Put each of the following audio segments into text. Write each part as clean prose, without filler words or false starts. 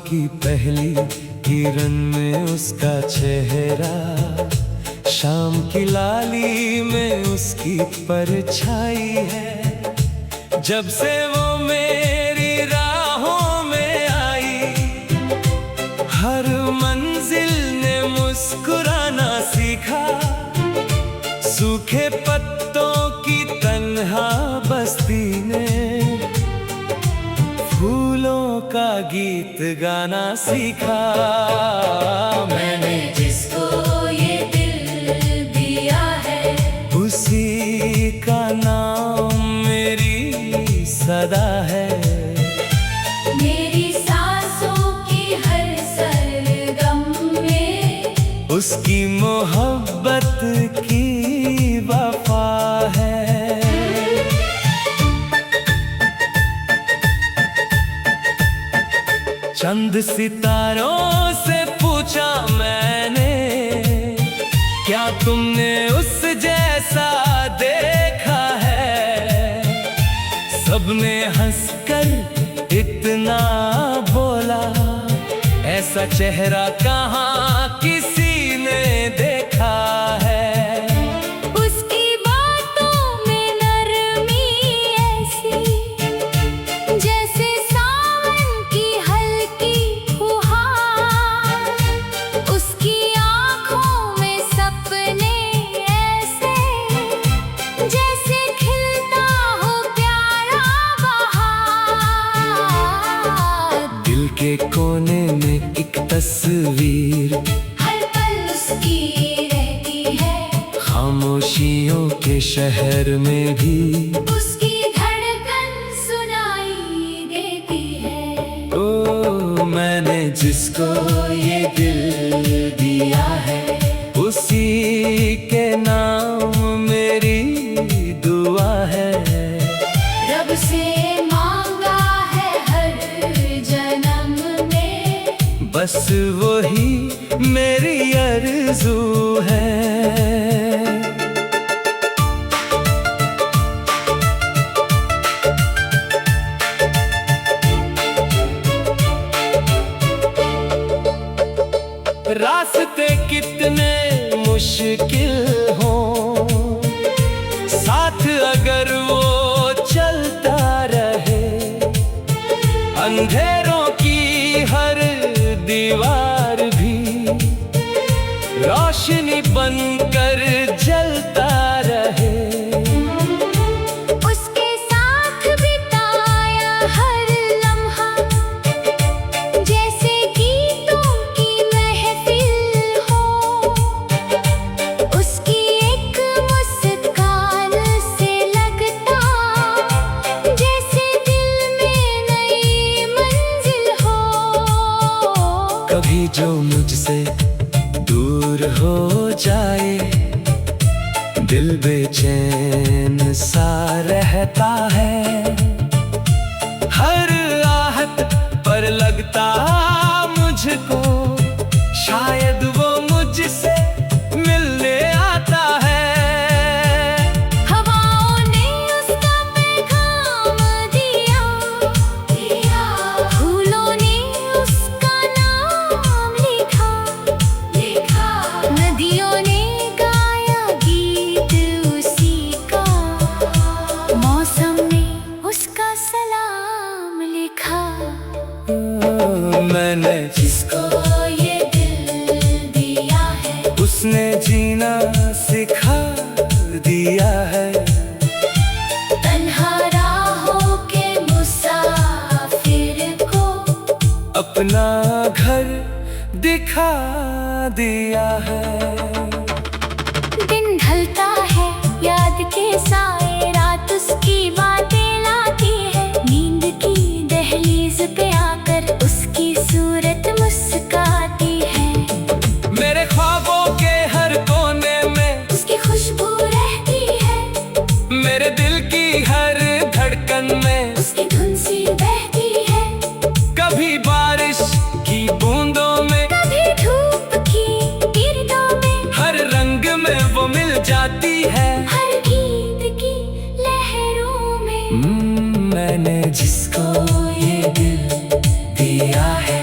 की पहली किरण में उसका चेहरा, शाम की लाली में उसकी परछाई है। जब से वो मेरी राहों में आई, हर मंजिल ने मुस्कुराना सीखा। सूखे पत्तों की तन्हा बस्ती ने फूलों का गीत गाना सीखा। मैंने जिसको ये दिल दिया है, उसी का नाम मेरी सदा है। मेरी सांसों की हर सरगम में उसकी मोहब्बत की वफा है। चंद सितारों से पूछा मैंने, क्या तुमने उस जैसा देखा है? सबने हंसकर इतना बोला, ऐसा चेहरा कहाँ किसी ने देखा है। उसकी बातों में नरमी ऐसी, जैसे सावन की हल्की फुहार। उसकी आँखों में सपने ऐसे, जैसे खिलता हो प्यारा बहार। दिल के कोने में एक तस्वीर हर पल उसकी रहती है, खामोशियों के शहर में भी उसकी धड़कन सुनाई देती है। ओ मैंने जिसको ये दिल दिया है, उसी के नाम मेरी दुआ है। रब से मांगा है हर जन्म में, बस वही मेरी आरज़ू है। रास्ते कितने मुश्किल हों, साथ अगर वो चलता रहे। अंधेरों की हर दीवार भी रोशनी बनकर जलता रहे। उसके साथ बिताया हर लम्हा, जैसे गीतों की महफिल हो। उसकी एक मुस्कान से लगता, जैसे दिल में नई मंजिल हो। कभी जो मुझसे दूर हो जाए, दिल बेचैन सा रहता है। हर आहट पर लगता मुझको, शायद वो मुझसे मिलने आता है। हवाओं ने उसका पैगाम दिया, फूलों ने उसका नाम लिखा। नदियों ने गाया गीत उसी का, मौसम ने उसका सलाम लिखा। मैंने जिसको ये दिल दिया है, उसने जीना सिखा दिया है। तन्हा राहों के मुसाफिर को अपना घर दिखा दिया है। दिन ढलता है, याद के साए रात उसकी बातें लाती है। नींद की दहलीज पे आकर उसकी सूरत मुस्काती है। मेरे ख्वाबों के हर कोने में उसकी खुशबू रहती है, मेरे दिल की हर धड़कन में उसकी धुन सी बहती है। कभी बारिश की बूंदों में, कभी धूप की किरणों में, हर रंग में वो मिल जाती है। हर गीत की लहरों में। मैंने जिसको ये दिल दिया है,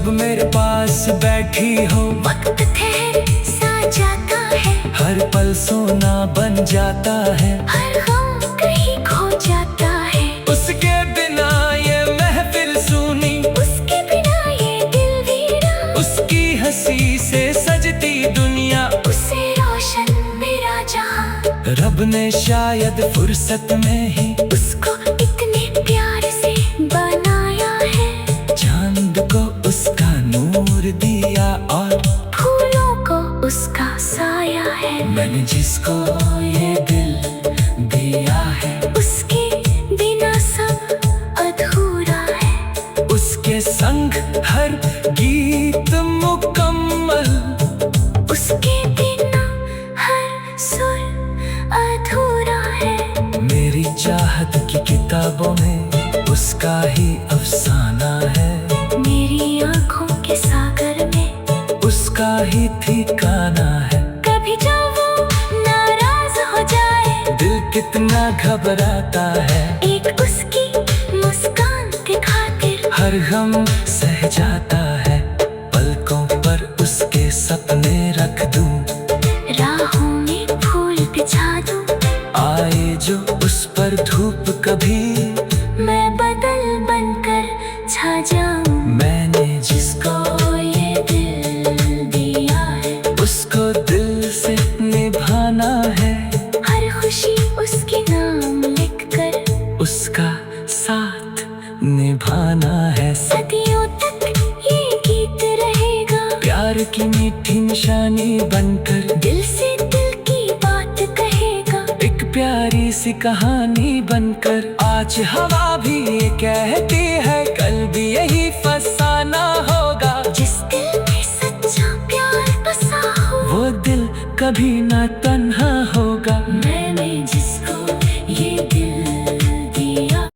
जब मेरे पास बैठी हो, वक्त ठहर सा जाता है, हर पल सोना बन जाता है, हर गम कहीं खो जाता है। उसके बिना ये महफिल सूनी, उसके बिना ये दिल वीरा, उसकी हंसी से सजती दुनिया, उससे रोशन मेरा जहां। रब ने शायद फुर्सत में ही उसको इतने प्यार से बनाया है, चांद को उसका नूर दिया और फूलों को उसका साया है। मैंने जिसको ये दिल दिया है, उसके बिना सब अधूरा है, उसके संग हर गीत मुकम्मल, उसके बिना हर सुर अधूरा है। मेरी चाहत की किताबों में उसका ही अफसाना है, मेरी आँखों के सागर में उसका ही ठिकाना है। कभी जब वो नाराज हो जाए, दिल कितना घबराता है, एक उसकी मुस्कान के खातिर हर गम सह जाता है। पलकों पर उसके सपने रख दूं, राहों में फूल बिछा दूं, आए जो उस पर धूप कभी, मैं बदल बनकर छा जाऊं। मैंने जिसको ये दिल दिया है, उसको दिल से निभाना है, हर खुशी उसके नाम लिखकर उसका साथ निभाना है। सदियों तक ये गीत रहेगा, प्यार की मीठी निशानी बनकर दिल से दिल की बात कहेगा। एक प्यारी सी कहानी बनकर आज हवा भी ये कहती है, कल भी यही फसाना होगा। जिस दिल में सच्चा प्यार बसा हो, वो दिल कभी ना तन्हा होगा। मैंने जिसको ये दिल दिया।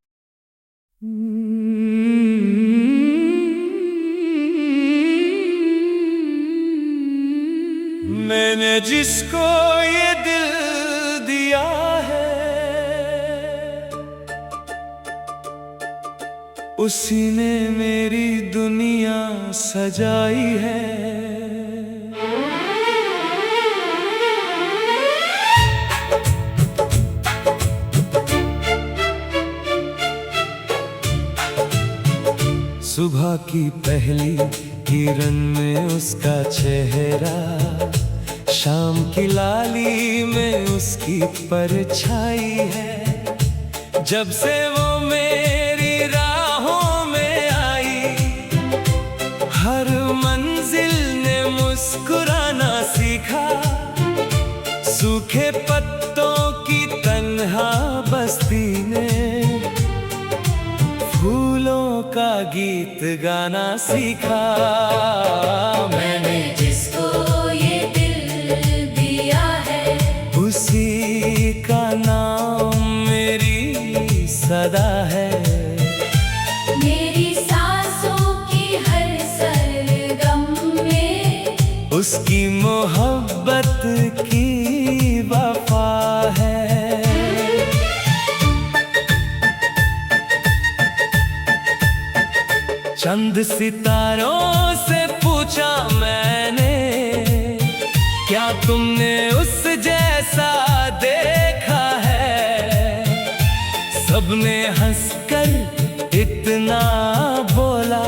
मैंने जिसको ये दिल दिया है, उसी ने मेरी दुनिया सजाई है। सुबह की पहली किरण में उसका चेहरा, शाम की लाली में उसकी परछाई है। जब से वो मेरी राहों में आई, हर मंजिल ने मुस्कुराना सीखा। सूखे पत्तों की तन्हा बस्ती ने फूलों का गीत गाना सीखा। मैंने जिसको ये दिल दिया है, उसी का नाम मेरी सदा है। मेरी सांसों की हर सरगम में उसकी मोहब्बत की वफा है। चंद सितारों से पूछा मैंने, क्या तुमने उस जैसा देखा है? सबने हंसकर इतना बोला,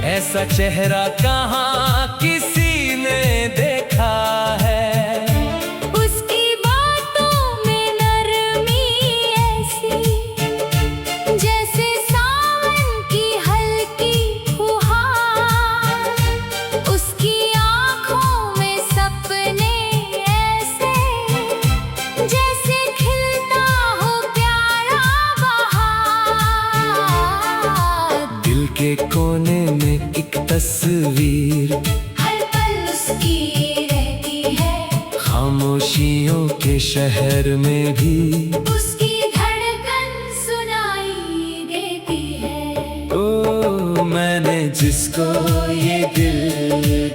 ऐसा चेहरा कहाँ किसी ने देखा है। उसकी बातों में नरमी ऐसी, जैसे सावन की हल्की फुहार। उसकी आँखों में सपने ऐसे, जैसे खिलता हो प्यारा बहार। दिल के कोने में एक तस्वीर, हर पल उसकी रहती है, खामोशियों के शहर में भी उसकी धड़कन सुनाई देती है। ओ मैंने जिसको ये दिल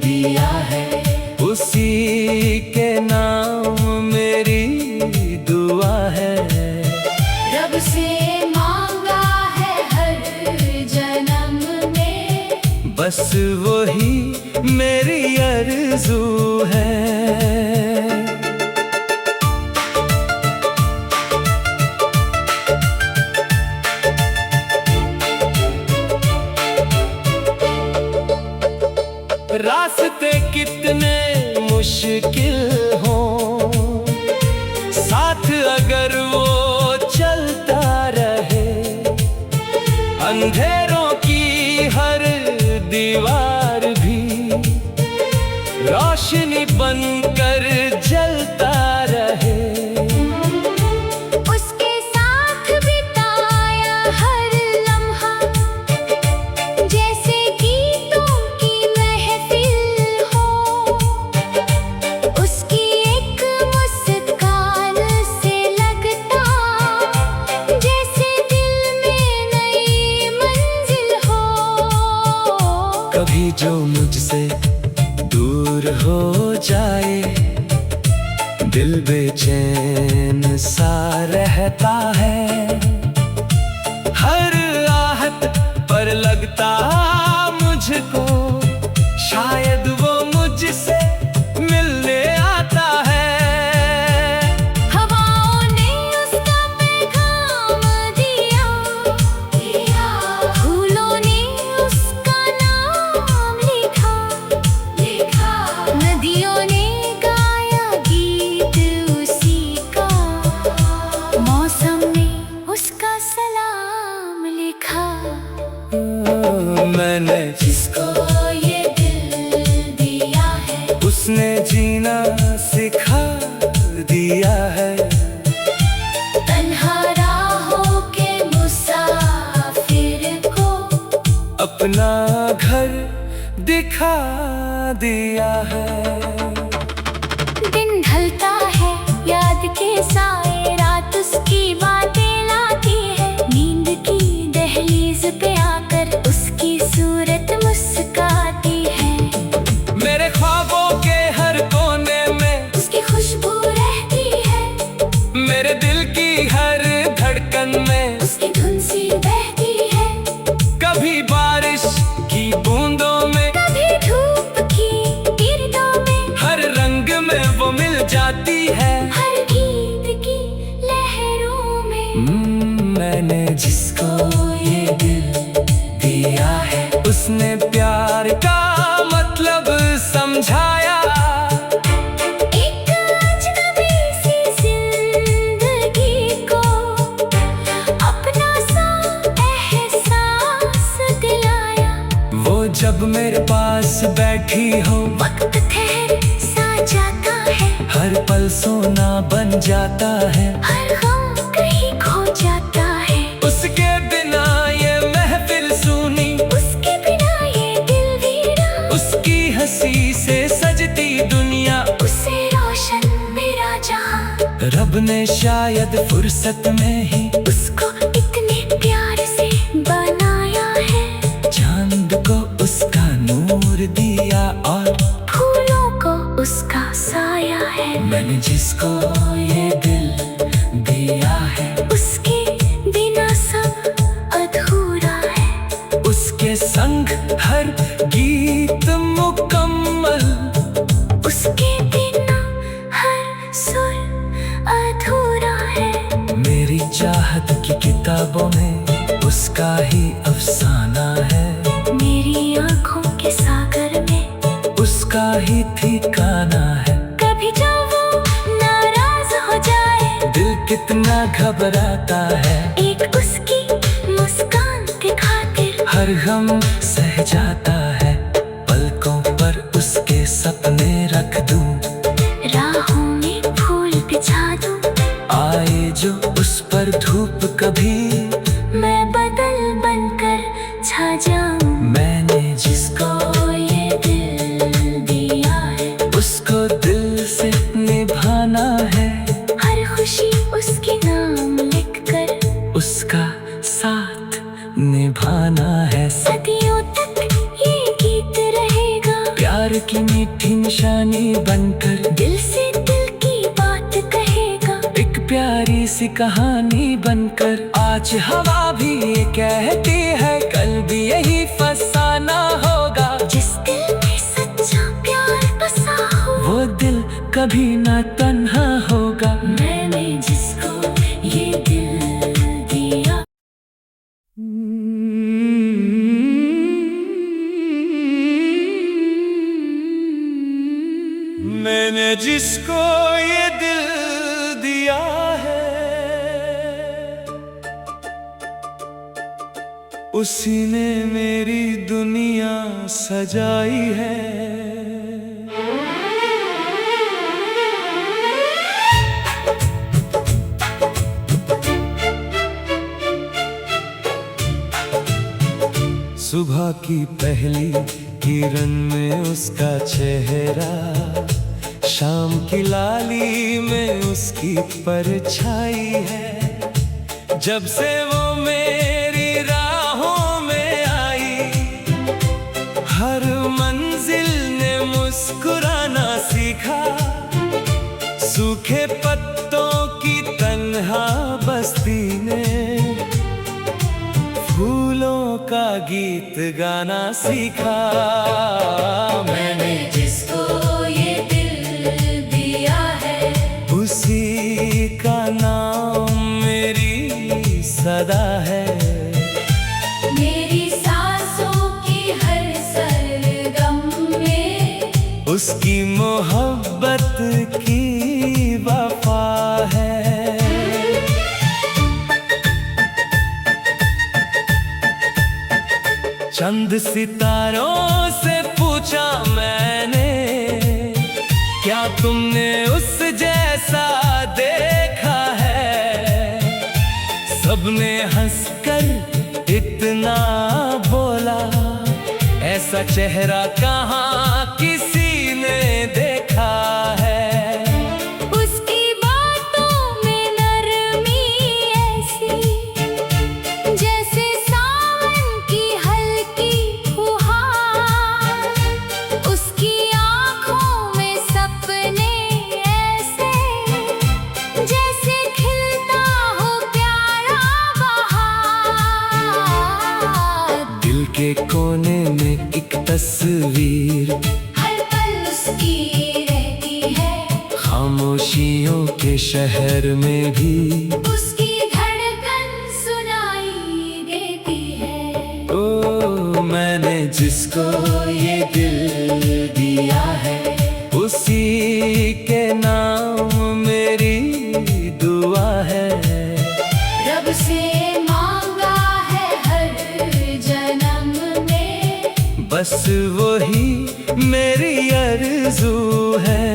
दिया है, उसी के नाम मेरी दुआ है। रब से मांगा है हर जन्म में, बस आरज़ू है। रास्ते कितने मुश्किल हों, साथ अगर वो चलता रहे, अंधेरों की हर दीवार भी रोशनी बनकर जलता रहे। उसके साथ बिताया हर लम्हा जैसे गीतों की महफिल हो। उसकी एक मुस्कान से लगता जैसे दिल में नई मंजिल हो। कभी जो मुझसे दूर हो जाए, दिल बेचैन सा रहता है। हर आहट पर लगता मुझको शायद वो मुझसे मिलने आता है। हवाओं ने उसका पैगाम दिया, फूलों ने उसका नाम लिखा, नदियों ने गाया गीत उसी का, मौसम ने उसका सलाम लिखा। मैंने जिसको ये दिल दिया है, उसने जीना सिखा दिया है। तन्हा राहों के मुसाफिर को अपना घर दिखा दिया है। दिन ढलता है, याद के साए रात उसकी बातें लाती है। नींद की दहलीज पे आकर उसकी सूरत मुस्काती है। मेरे ख्वाबों के हर कोने में उसकी खुशबू रहती है, मेरे दिल की हर धड़कन में उसकी धुन सी बहती है। कभी बारिश की बूंदों में, कभी धूप की किरणों में, हर रंग में वो मिल जाती है। हर गीत की लहरों में। मैंने जिसको ये दिल दिया है, उसने प्यार का मतलब समझाया। एक अजनबी सी जिंदगी को अपना सा एहसास दिलाया। वो जब मेरे पास बैठी हो, वक्त ठहर सा जाता है, हर पल सोना बन जाता है। हर गम कहीं खो जाता है। उसके बिना ये महफिल सूनी, उसके बिना ये दिल वीरा, उसकी हंसी से सजती दुनिया। उससे रोशन मेरा जहां। रब ने शायद फुर्सत में ही उसको इतने प्यार से बनाया है। चांद को उसका नूर दिया और फूलों को उसका साया है। मैंने जिसको ये दिल दिया है, उसके बिना सब अधूरा है। उसके संग हर गीत मुकम्मल, उसके बिना हर सुर अधूरा है। मेरी चाहत की किताबों में उसका ही अफसाना है। मेरी आँखों के सागर में उसका ही ठिकाना है। कभी जब वो नाराज हो जाए, दिल कितना घबराता है। एक उसकी मुस्कान की खातिर हर गम सह जाता है। पलकों पर उसके सपने रख दूं, राहों में फूल बिछा दूं। आए जो उस पर धूप कभी, मैं बदल बनकर छा जाऊं। मैंने जिसको ये दिल दिया है, उसको दिल से निभाना है। हर खुशी उसके नाम लिखकर उसका साथ निभाना है। सदियों तक ये गीत रहेगा, प्यार की मीठी निशानी बनकर दिल से दिल की बात कहेगा। एक प्यारी सी कहानी बनकर आज हवा भी ये कहती है, कल भी यही फसाना होगा। जिस दिल में सच्चा प्यार बसा कभी ना तन्हा होगा। मैंने जिसको ये दिल दिया। मैंने जिसको ये दिल दिया है, उसी ने मेरी दुनिया सजाई है। सुबह की पहली किरण में उसका चेहरा, शाम की लाली में उसकी परछाई है। जब से वो मेरी राहों में आई, हर मंजिल ने मुस्कुराना सीखा। सूखे पत्तों की तन्हा बस्ती ने फूलों का गीत गाना सीखा। मैंने जिसको ये दिल दिया है, उसी का नाम मेरी सदा है। मेरी सांसों की हर सरगम में उसकी मोहब्बत की वफा है। चंद सितारों से पूछा मैंने, क्या तुमने उस जैसा देखा है? सबने हंसकर इतना बोला, ऐसा चेहरा कहाँ किसी ने देखा है। उसकी बातों में नरमी ऐसी, जैसे सावन की हल्की फुहार। उसकी आँखों में सपने ऐसे, जैसे खिलता हो प्यारा बहार। दिल के कोने में एक तस्वीर हर पल उसकी रहती है, खामोशियों के शहर में भी उसकी धड़कन सुनाई देती है। ओ मैंने जिसको ये दिल दिया है, उसी के नाम मेरी दुआ है। रब से मांगा है हर जन्म में, बस वही मेरी आरज़ू है।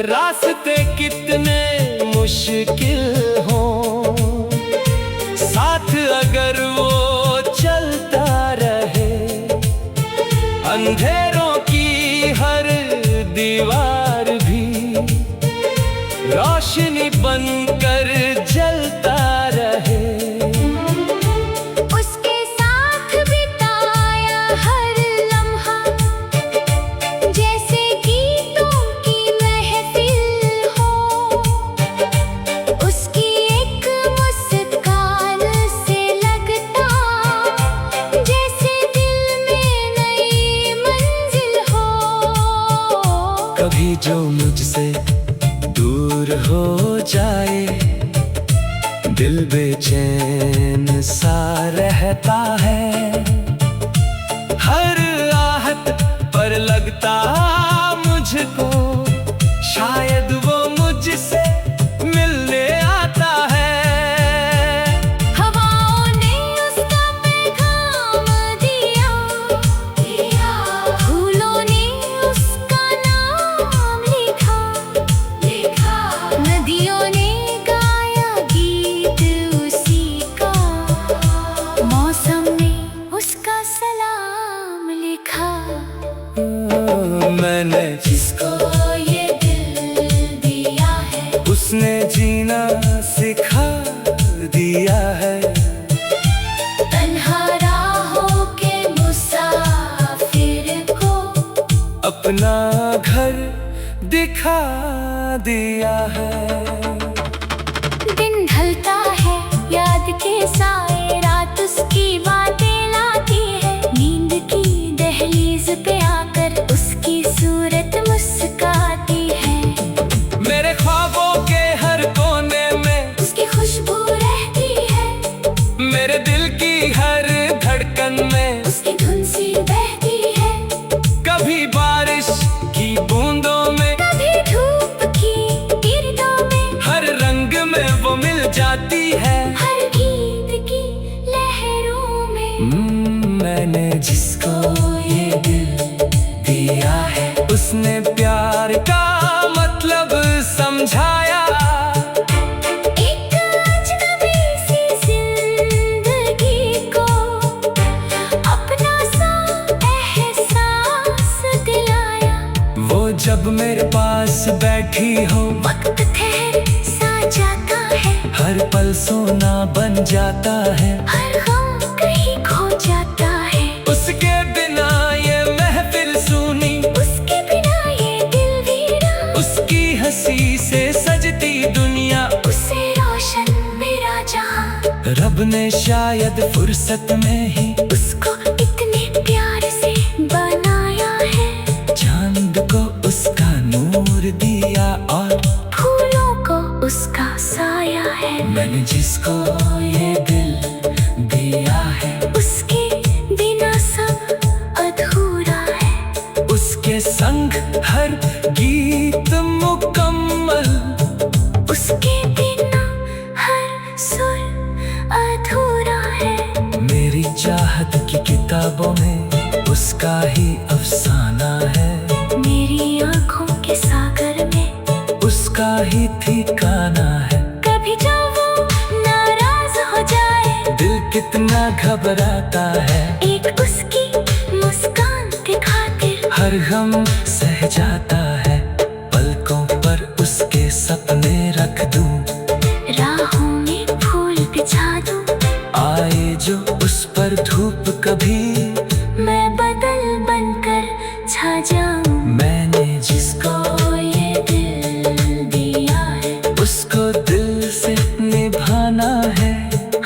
रास्ते कितने मुश्किल हों, साथ अगर वो चलता रहे। अंधेरों की हर दीवार भी रोशनी बनकर जलता रहे। उसके साथ बिताया हर लम्हा, जैसे गीतों की महफिल हो। उसकी एक मुस्कान से लगता, जैसे दिल में नई मंजिल हो। कभी जो मुझसे दूर हो जाए, दिल बेचैन सा रहता है। हर आहट पर लगता मुझको, शायद वो मुझसे मिलने आता है। हवाओं ने उसका पैगाम दिया, फूलों ने उसका नाम लिखा। नदियों ने गाया गीत उसी का, मौसम ने उसका सलाम लिखा। मैंने जिसको ये दिल पे आकर उसकी सूरत मुस्काती है। मेरे ख्वाबों के हर कोने में उसकी खुशबू रहती है। मेरे दिल की हर धड़कन में उसकी धुन सी बहती है। कभी बारिश की बूंदों में, कभी धूप की किरणों में, हर रंग में वो मिल जाती है। हर गीत की लहरों में। मैंने जिसको ये दिल दिया है, उसने प्यार का मतलब समझाया। एक अजनबी सी जिंदगी को अपना सा एहसास दिलाया। वो जब मेरे पास बैठी हो, वक्त ठहर सा जाता है। हर पल सोना बन जाता है। हर गम कहीं खो जाता है। उसके बिना ये महफिल सूनी, उसके बिना ये दिल वीरा। उसकी हंसी से सजती दुनिया, उससे रोशन मेरा जहां। रब ने शायद फुर्सत में ही उसको इतने प्यार से बनाया है। चांद को उसका नूर दिया और फूलों को उसका साया है। मैंने जिसको ये दिल दिया है, उसके बिना सब अधूरा है। उसके संग हर गीत मुकम्मल, उसके बिना हर सुर अधूरा है। मेरी चाहत की किताबों में उसका ही अफसाना है। मेरी आँखों के सागर में उसका ही ठिकाना है। कभी जब वो नाराज हो जाए, दिल कितना घबराता है। एक उसकी मुस्कान के खातिर हर गम सह जाता है। पलकों पर उसके सपने रख दूं, राहों में फूल बिछा दूं। आए जो उस पर धूप कभी, मैं बदल बनकर छा जाऊं। मैंने जिसको ये दिल दिया है, उसको दिल से निभाना है।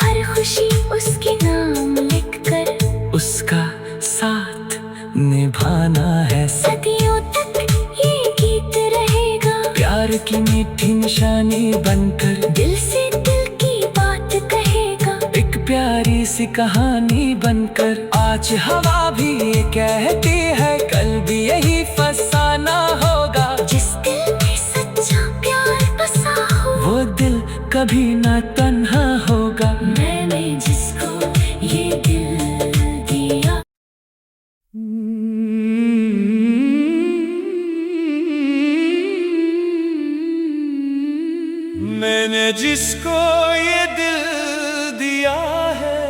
हर खुशी उसके नाम लिखकर उसका साथ निभाना है। सदियों तक ये गीत रहेगा। प्यार की मीठी निशानी बनकर दिल से दिल की बात कहेगा। एक प्यारी सी कहानी बनकर आज हवा भी ये कहती है, कल भी यही फसाना होगा। जिस दिल में सच्चा प्यार बसा हो, वो दिल कभी ना तन्हा होगा। मैंने जिसको ये दिल दिया। मैंने जिसको ये दिल दिया है,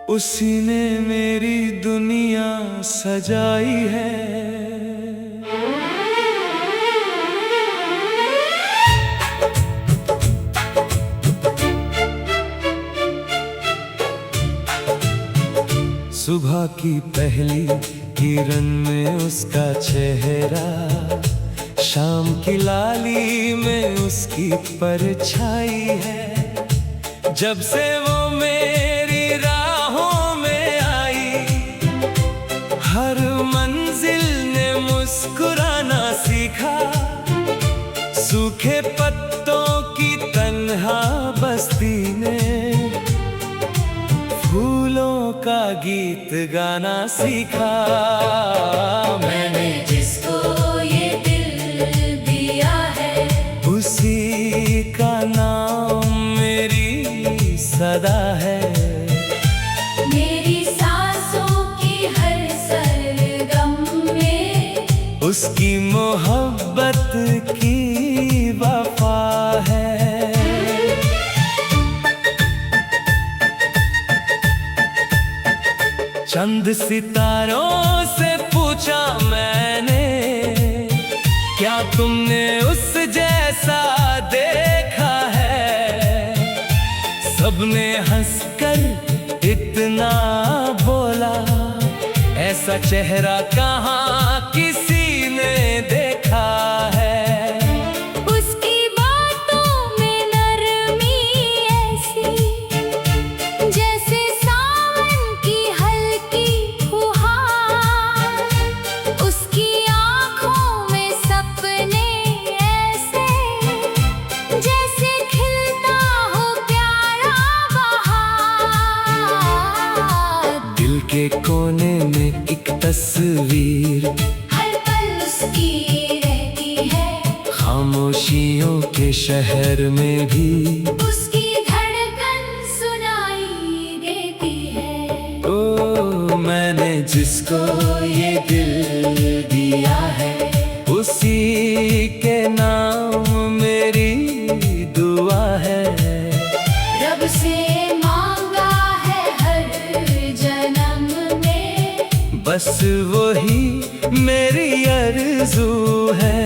उसी ने मेरी दुनिया सजाई है। सुबह की पहली किरण में उसका चेहरा, शाम की लाली में उसकी परछाई है। जब से वो मेरी राहों में आई, हर मंजिल ने मुस्कुराना सीखा। सूखे पत्तों की तन्हा बस्ती ने फूलों का गीत गाना सीखा। मैंने जिसको ये दिल दिया है, उसी का नाम मेरी सदा है। मेरी सांसों की हर सरगम में उसकी मोहब्बत की वफा है। चंद सितारों से पूछा मैंने, क्या तुमने उस जैसा देखा है? सबने हंसकर इतना बोला, ऐसा चेहरा कहाँ किसी ने देखा है। उसकी बातों में नरमी ऐसी, जैसे सावन शहर में भी उसकी धड़कन सुनाई देती है। ओ मैंने जिसको ये दिल दिया है, उसी के नाम मेरी दुआ है। रब से मांगा है हर जन्म में, बस वही मेरी आरज़ू है।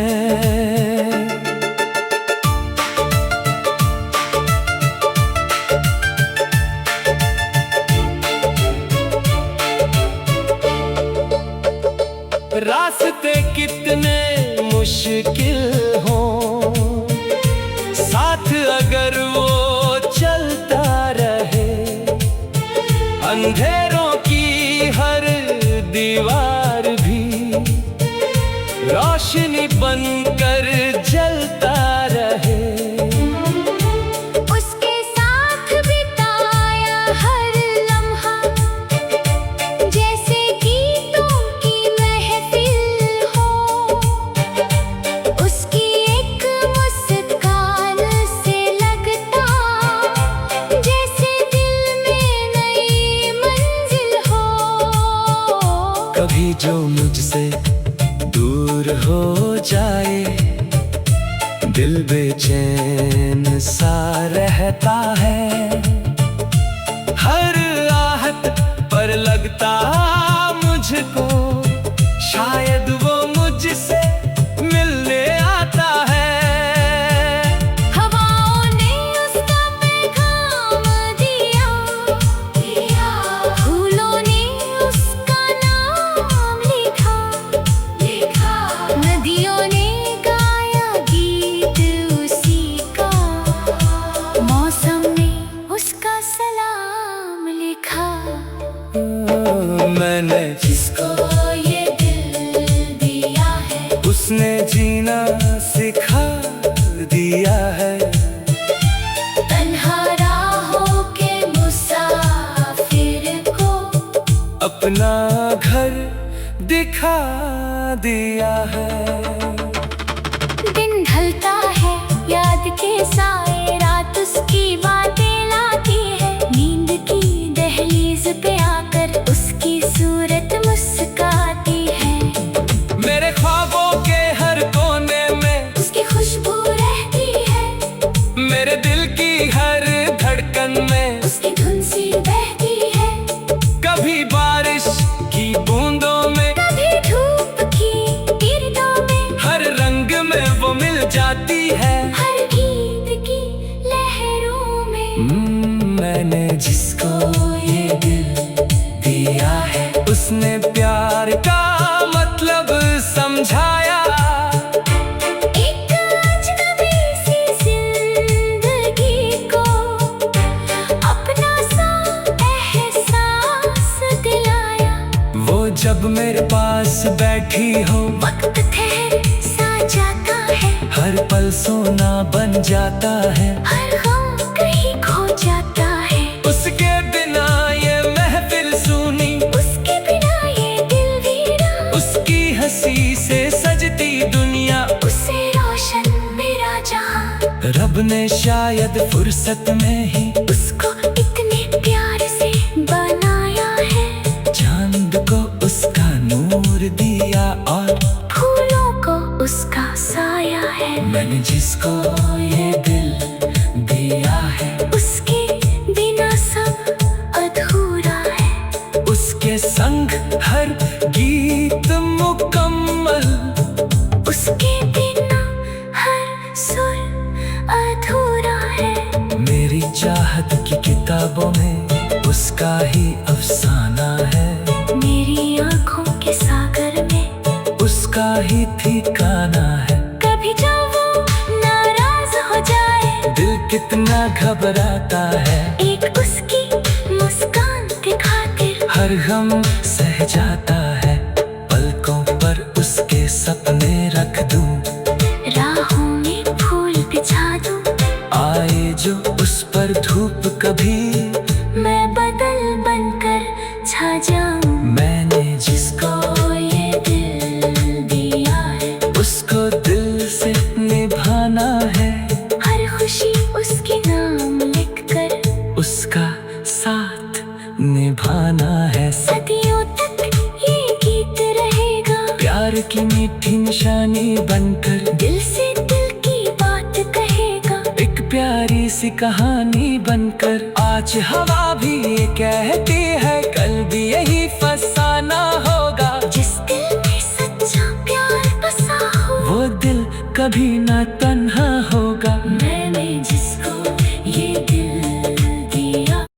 रास्ते कितने मुश्किल हों, साथ अगर वो चलता रहे, अंधेरों की हर दीवार भी रोशनी बनकर जलता रहे। उसके साथ बिताया हर लम्हा, जैसे गीतों की महफिल हो। उसकी एक मुस्कान से लगता, जैसे दिल में नई मंजिल हो। कभी जो मुझसे दूर हो जाए, दिल बेचैन सा रहता है। हर आहट पर लगता मुझको, शायद वो मुझसे मिलने आता है। हवाओं ने उसका पैगाम दिया, फूलों ने उसका नाम लिखा। नदियों ने गाया गीत उसी का, मौसम ने उसका सलाम लिखा। मैंने जिसको ये दिल दिया है, उसने जीना सिखा दिया है। तन्हा राहों के मुसाफिर को अपना घर दिखा दिया है। दिन ढलता है, याद के साए रात उसकी बातें लाती है। नींद की दहलीज पे आकर उसकी सूरत मुस्काती है। मेरे ख्वाबों के हर कोने में उसकी खुशबू रहती है, मेरे दिल की हर धड़कन में उसकी धुन सी बहती है। कभी बारिश की बूंदों में, कभी धूप की किरणों में, हर रंग में वो मिल जाती है। हर गीत की लहरों में। मैंने जिसको ये दिल दिया है, उसने प्यार का मतलब समझाया। एक अजनबी सी जिंदगी को अपना सा एहसास दिलाया। वो जब मेरे पास बैठी हो, वक्त ठहर सा जाता है, हर पल सोना बन जाता है। हर गम कहीं खो जाता है। उसके बिना ये महफिल सूनी, उसके बिना ये दिल वीरा, उसकी हंसी से सजती दुनिया, उससे रोशन मेरा जहां। रब ने शायद फुर्सत में ही उसको इतने प्यार से बनाया है। चांद को उसका नूर दिया और फूलों को उसका साया है। मैंने जिसको ये दिल दिया है, उसके बिना सब अधूरा है। उसके संग हर गीत मुकम्मल, उसके बिना हर सुर अधूरा है। मेरी चाहत की किताबों में उसका ही अफसाना है। मेरी आँखों के सागर में उसका ही ठिकाना है। कभी जब वो नाराज हो जाए, दिल कितना घबराता है। एक उसकी मुस्कान के खातिर हर गम सह जाता है। पलकों पर उसके सपने रख दूं, राहों में फूल बिछा दूं। आए जो उस पर धूप कभी, मैं बदल बनकर छा जाऊं। मैंने जिसको ये दिल दिया है, उसको दिल से निभाना है। हर खुश प्यार की मीठी निशानी बनकर दिल से दिल की बात कहेगा। एक प्यारी सी कहानी बनकर आज हवा भी ये कहती है, कल भी यही फसाना होगा। जिस दिल में सच्चा प्यार बसा हो वो दिल कभी ना